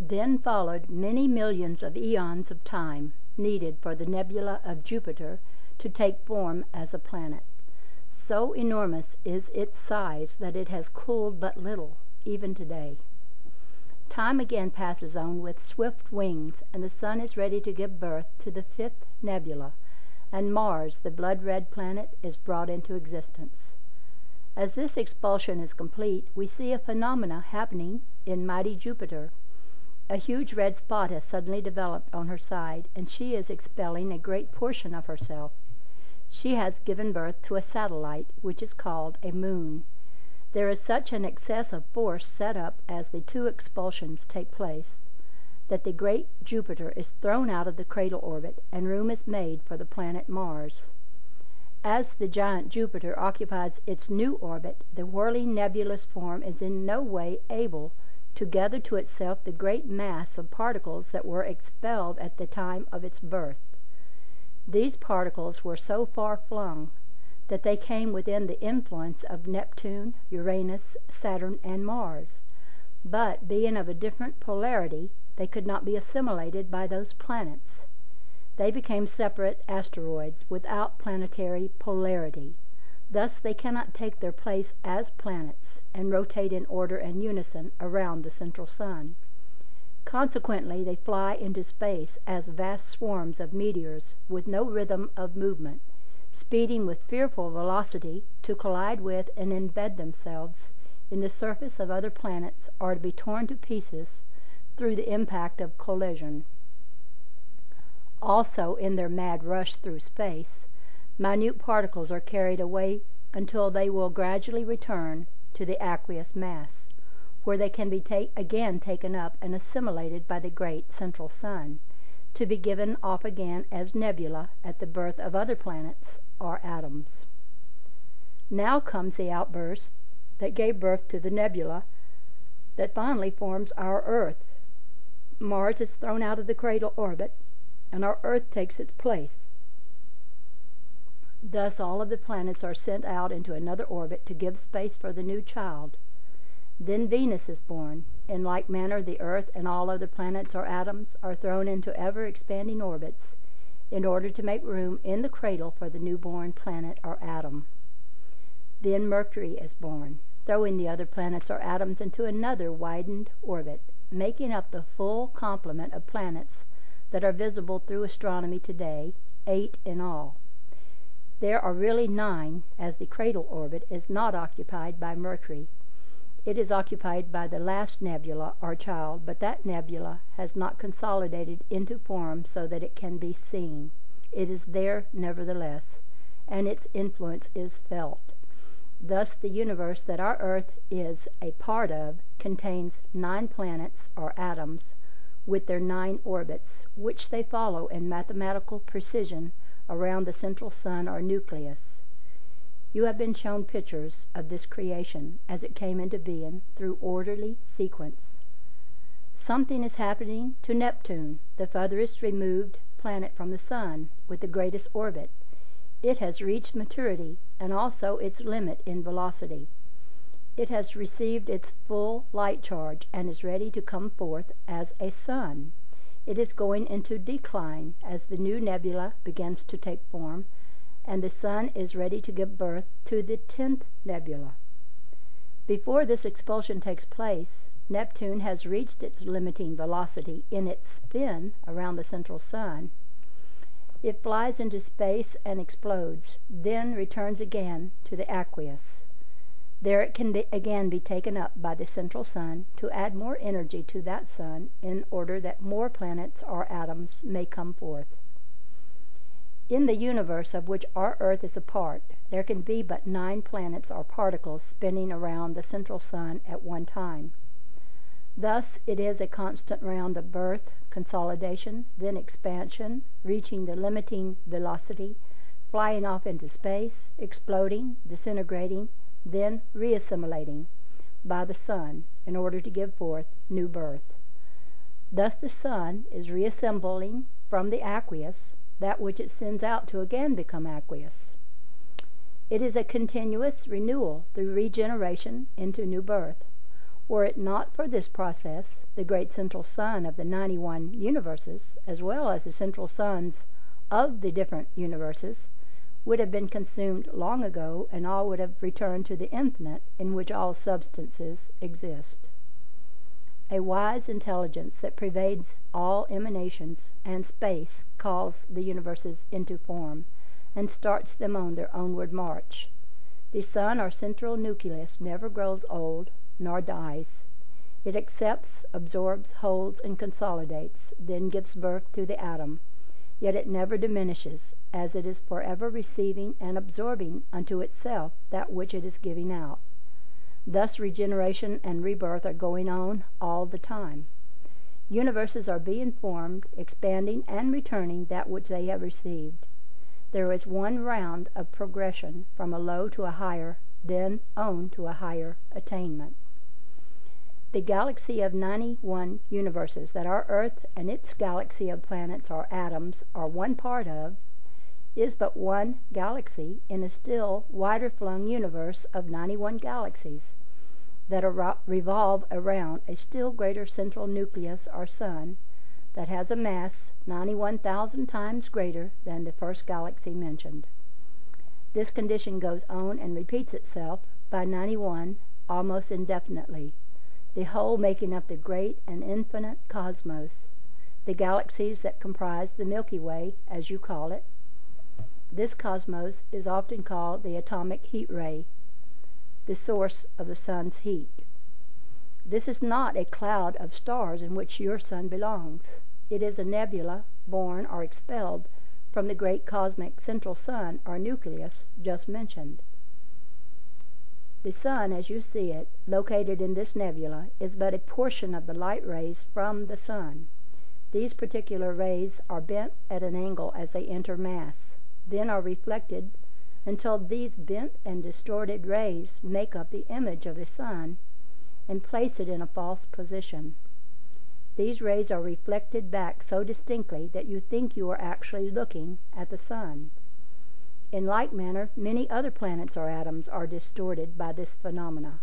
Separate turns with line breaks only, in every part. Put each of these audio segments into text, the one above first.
Then followed many millions of eons of time needed for the nebula of Jupiter to take form as a planet. So enormous is its size that it has cooled but little, even today. Time again passes on with swift wings, and the sun is ready to give birth to the fifth nebula, and Mars, the blood-red planet, is brought into existence. As this expulsion is complete, we see a phenomena happening in mighty Jupiter. A huge red spot has suddenly developed on her side, and she is expelling a great portion of herself. She has given birth to a satellite, which is called a moon. There is such an excess of force set up as the two expulsions take place, that the great Jupiter is thrown out of the cradle orbit, and room is made for the planet Mars. As the giant Jupiter occupies its new orbit, the whirling nebulous form is in no way able to gather to itself the great mass of particles that were expelled at the time of its birth. These particles were so far flung that they came within the influence of Neptune, Uranus, Saturn, and Mars, but being of a different polarity, they could not be assimilated by those planets. They became separate asteroids without planetary polarity. Thus they cannot take their place as planets and rotate in order and unison around the central sun. Consequently, they fly into space as vast swarms of meteors with no rhythm of movement, speeding with fearful velocity to collide with and embed themselves in the surface of other planets, or to be torn to pieces through the impact of collision. Also, in their mad rush through space, minute particles are carried away until they will gradually return to the aqueous mass, where they can be again taken up and assimilated by the great central sun, to be given off again as nebula at the birth of other planets or atoms. Now comes the outburst that gave birth to the nebula that finally forms our Earth. Mars is thrown out of the cradle orbit, and our Earth takes its place. Thus all of the planets are sent out into another orbit to give space for the new child. Then Venus is born. In like manner, the Earth and all other planets or atoms are thrown into ever-expanding orbits in order to make room in the cradle for the newborn planet or atom. Then Mercury is born, throwing the other planets or atoms into another widened orbit, making up the full complement of planets that are visible through astronomy today, 8 in all. There are really 9, as the cradle orbit is not occupied by Mercury. It is occupied by the last nebula or child, but that nebula has not consolidated into form so that it can be seen. It is there nevertheless, and its influence is felt. Thus the universe that our Earth is a part of contains 9 planets or atoms with their 9 orbits, which they follow in mathematical precision around the central sun or nucleus. You have been shown pictures of this creation as it came into being through orderly sequence. Something is happening to Neptune, the furthest removed planet from the sun, with the greatest orbit. It has reached maturity and also its limit in velocity. It has received its full light charge and is ready to come forth as a sun. It is going into decline as the new nebula begins to take form, and the sun is ready to give birth to the 10th nebula. Before this expulsion takes place, Neptune has reached its limiting velocity in its spin around the central sun. It flies into space and explodes, then returns again to the aqueous. There it can again be taken up by the central sun to add more energy to that sun in order that more planets or atoms may come forth. In the universe of which our Earth is a part, there can be but 9 planets or particles spinning around the central sun at one time. Thus it is a constant round of birth, consolidation, then expansion, reaching the limiting velocity, flying off into space, exploding, disintegrating, then reassimilating by the sun in order to give forth new birth. Thus the sun is reassembling from the aqueous that which it sends out to again become aqueous. It is a continuous renewal through regeneration into new birth. Were it not for this process, the great central sun of the 91 universes, as well as the central suns of the different universes, would have been consumed long ago, and all would have returned to the infinite in which all substances exist. A wise intelligence that pervades all emanations and space calls the universes into form, and starts them on their onward march. The sun, our central nucleus, never grows old, nor dies. It accepts, absorbs, holds, and consolidates, then gives birth to the atom. Yet it never diminishes, as it is forever receiving and absorbing unto itself that which it is giving out. Thus regeneration and rebirth are going on all the time. Universes are being formed, expanding, and returning that which they have received. There is one round of progression from a low to a higher, then on to a higher attainment. The galaxy of 91 universes that our Earth and its galaxy of planets or atoms are one part of is but one galaxy in a still wider flung universe of 91 galaxies that revolve around a still greater central nucleus or sun that has a mass 91,000 times greater than the first galaxy mentioned. This condition goes on and repeats itself by 91 almost indefinitely, the whole making up the great and infinite cosmos, the galaxies that comprise the Milky Way, as you call it. This cosmos is often called the atomic heat ray, the source of the sun's heat. This is not a cloud of stars in which your sun belongs. It is a nebula born or expelled from the great cosmic central sun or nucleus just mentioned. The sun, as you see it, located in this nebula, is but a portion of the light rays from the sun. These particular rays are bent at an angle as they enter mass, then are reflected until these bent and distorted rays make up the image of the sun and place it in a false position. These rays are reflected back so distinctly that you think you are actually looking at the sun. In like manner, many other planets or atoms are distorted by this phenomena.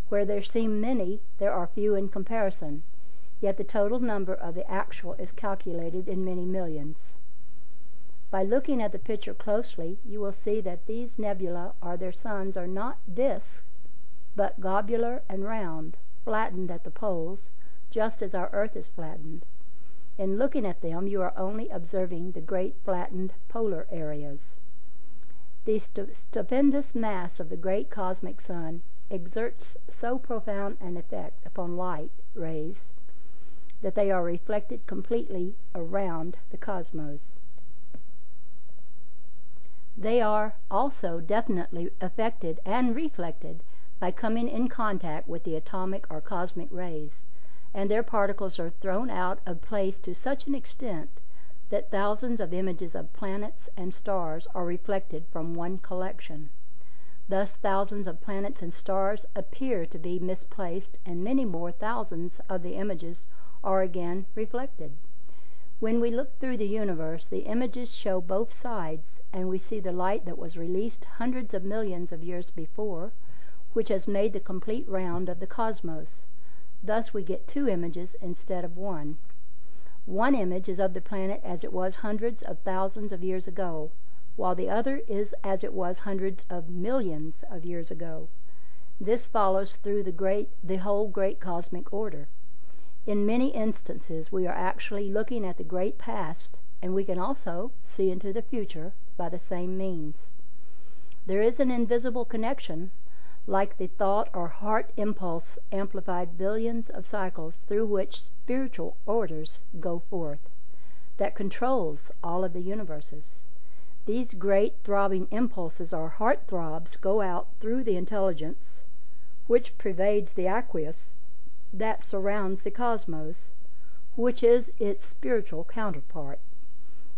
Where there seem many, there are few in comparison, yet the total number of the actual is calculated in many millions. By looking at the picture closely, you will see that these nebula or their suns are not disks, but globular and round, flattened at the poles, just as our Earth is flattened. In looking at them, you are only observing the great flattened polar areas. The stupendous mass of the great cosmic sun exerts so profound an effect upon light rays that they are reflected completely around the cosmos. They are also definitely affected and reflected by coming in contact with the atomic or cosmic rays, and their particles are thrown out of place to such an extent that thousands of images of planets and stars are reflected from one collection. Thus thousands of planets and stars appear to be misplaced, and many more thousands of the images are again reflected. When we look through the universe, the images show both sides, and we see the light that was released hundreds of millions of years before, which has made the complete round of the cosmos. Thus we get two images instead of one. One image is of the planet as it was hundreds of thousands of years ago, while the other is as it was hundreds of millions of years ago. This follows through the whole great cosmic order. In many instances, we are actually looking at the great past, and we can also see into the future by the same means. There is an invisible connection, like the thought or heart impulse amplified billions of cycles through which spiritual orders go forth, that controls all of the universes. These great throbbing impulses or heart throbs go out through the intelligence, which pervades the aqueous that surrounds the cosmos, which is its spiritual counterpart.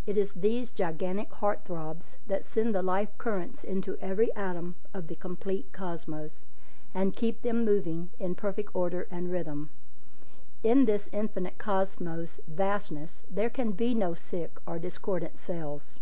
It is these gigantic heart throbs that send the life currents into every atom of the complete cosmos, and keep them moving in perfect order and rhythm. In this infinite cosmos vastness, there can be no sick or discordant cells.